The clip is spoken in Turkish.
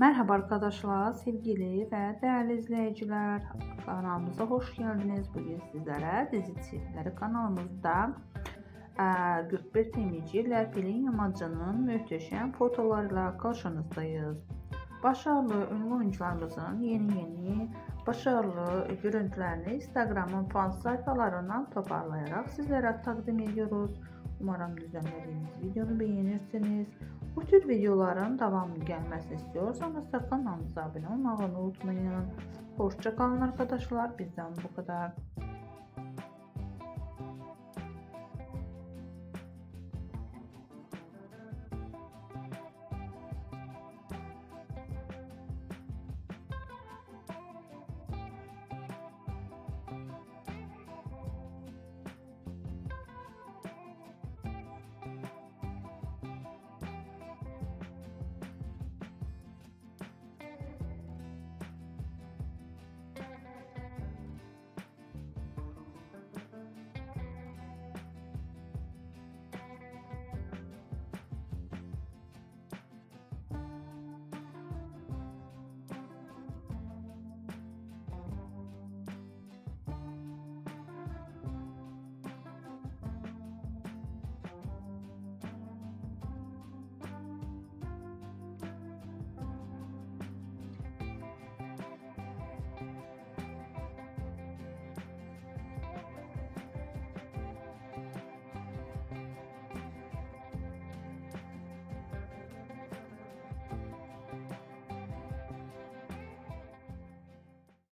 Merhaba arkadaşlar, sevgili ve değerli izleyiciler. Kanalımıza hoş geldiniz. Bugün sizlere dizi çiftleri kanalımızda Gülbir Temici ile Pelin Yamacı'nın muhteşem fotolarıyla karşınızdayız. Başarılı ünlü oyuncularımızın yeni başarılı görüntülerini Instagram'ın fan sayfalarından toparlayarak sizlere takdim ediyoruz. Umarım düzenlediğiniz videonu beğenirsiniz. Bu tür videoların devamlı gelmesini istiyorsanız kanalımıza abone olmayı unutmayın. Hoşça kalın arkadaşlar. Bizden bu kadar.